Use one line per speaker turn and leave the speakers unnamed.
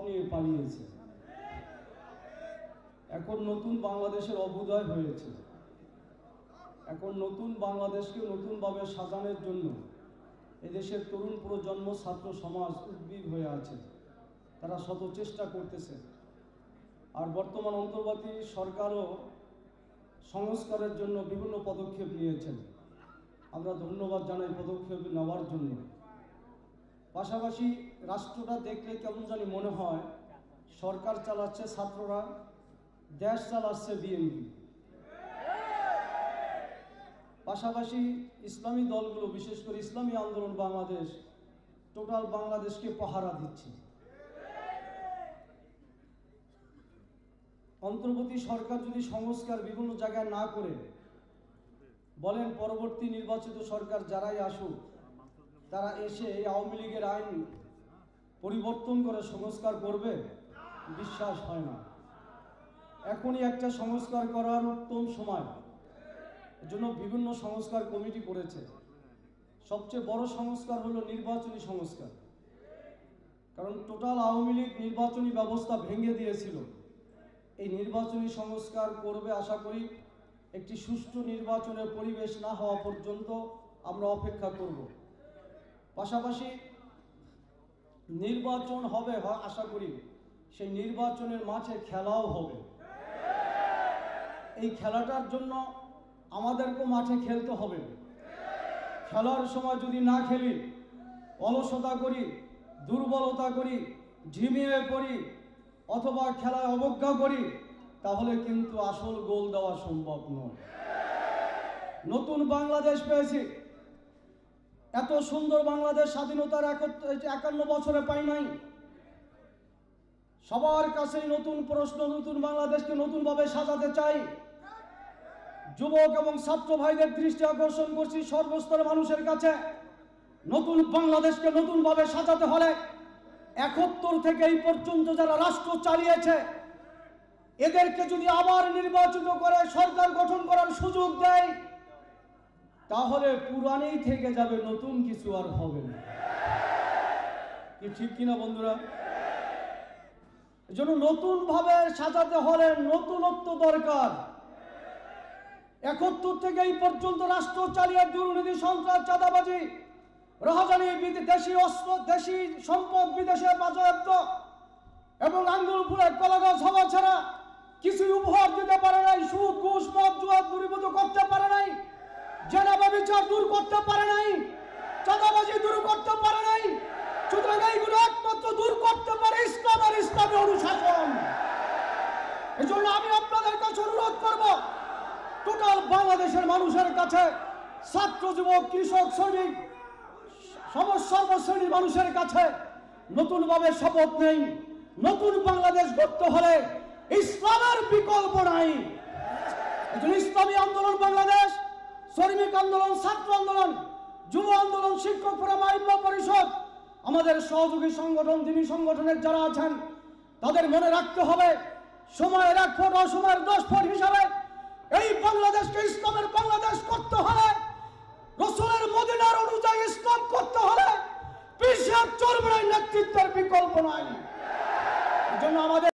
নিয়ে পালিয়েছে। এখন নতুন বাংলাদেশের অভ্যুদয় হয়েছে। এখন নতুন বাংলাদেশকে নতুনভাবে সাজানোর জন্য এদেশের তরুণ প্রজন্ম, ছাত্র সমাজ উদ্গ্রীব হয়ে আছে। তারা শত চেষ্টা করতেছে। আর বর্তমান অন্তর্বর্তী সরকারও সংস্কারের জন্য বিভিন্ন পদক্ষেপ নিয়েছেন। আমরা ধন্যবাদ জানাই পদক্ষেপ নেওয়ার জন্য। পাশাপাশি রাষ্ট্রটা দেখলে কেমন জানি মনে হয় সরকার চালাচ্ছে ছাত্ররা, দেশ চালাচ্ছে বিএনপি। পাশাপাশি ইসলামী দলগুলো, বিশেষ করে ইসলামী আন্দোলন বাংলাদেশ, টোটাল বাংলাদেশকে পাহারা দিচ্ছে। অন্তর্বর্তী সরকার যদি সংস্কার বিভিন্ন জায়গায় না করে বলেন পরবর্তী নির্বাচিত সরকার যারাই আসুক তারা এসে এই আওয়ামী লীগের আইন পরিবর্তন করে সংস্কার করবে, বিশ্বাস হয় না। এখনই একটা সংস্কার করার উত্তম সময়। এজন্য বিভিন্ন সংস্কার কমিটি করেছে। সবচেয়ে বড় সংস্কার হলো নির্বাচনী সংস্কার। কারণ টোটাল আওয়ামী লীগ নির্বাচনী ব্যবস্থা ভেঙে দিয়েছিল। এই নির্বাচনী সংস্কার করবে আশা করি। একটি সুষ্ঠু নির্বাচনের পরিবেশ না হওয়া পর্যন্ত আমরা অপেক্ষা করব। পাশাপাশি নির্বাচন হবে আশা করি, সেই নির্বাচনের মাঠে খেলাও হবে। এই খেলাটার জন্য আমাদেরকেও মাঠে খেলতে হবে। খেলার সময় যদি না খেলি, অলসতা করি, দুর্বলতা করি, ঝিমিয়ে পড়ি অথবা খেলায় অবজ্ঞা করি, তাহলে কিন্তু আসল গোল দেওয়া সম্ভব নয়। নতুন বাংলাদেশ পেয়েছি। এত সুন্দর বাংলাদেশ স্বাধীনতার 51 বছরে পাই নাই। সবার কাছেই নতুন প্রশ্ন, নতুন বাংলাদেশকে নতুনভাবে সাজাতে চাই। যুবক এবং ছাত্র ভাইদের দৃষ্টি আকর্ষণ করছি সর্বস্তরের মানুষের কাছে। নতুন বাংলাদেশকে নতুনভাবে সাজাতে হলে 71 থেকে এই পর্যন্ত যারা রাষ্ট্র চালিয়েছে এদেরকে যদি আবার নির্বাচিত করে সরকার গঠন করার সুযোগ দেয়, তাহলে পুরানেই থেকে যাবে, নতুন কিছু আর হবে না। কি ঠিক কিনা বন্ধুরা? এজন্য নতুন ভাবে সাজাতে হলে নতুনত্ব দরকার। 71 থেকে এই পর্যন্ত রাষ্ট্র চালিয়ে দুর্নীতি, সন্ত্রাস, চাঁদাবাজি, রাহাজানি, দেশি অস্ত্র, দেশি সম্পদ বিদেশে বাজেয়াপ্ত এবং আঙ্গুল ফুলে কলাগাছ হওয়া ছাড়া কিছুই উপহার দিতে পারে নাই। সুদ, ঘুষ, মদ, জুয়া দূরীভূত করতে পারে নাই। জেনা ব্যভিচার দূর করতে পারে নাই। চাঁদাবাজি দূর করতে পারে নাই। সুতরাং এইগুলো একমাত্র দূর করতে পারে ইসলাম আর ইসলামী অনুশাসন। এই জন্য আমি আপনাদের কাছে অনুরোধ করব, টোটাল বাংলাদেশের মানুষের কাছে, ছাত্র, যুবক, কৃষক, শ্রমিক, সর্বশ্রেণীর মানুষের কাছে নতুনভাবে শপথ নেই। নতুন বাংলাদেশ গড়তে হলে ইসলামের বিকল্প নাই। এজন্য ইসলামী আন্দোলন বাংলাদেশ, শ্রমিক আন্দোলন, ছাত্র আন্দোলন, যুব আন্দোলন, শিক্ষক ফোরাম, আইম্মা পরিষদ, আমাদের সহযোগী সংগঠন, দিনী সংগঠনের যারা আছেন তাদের মনে রাখতে হবে সময়ের 1 ফুট অসময়ের 10 ফুট হিসাবে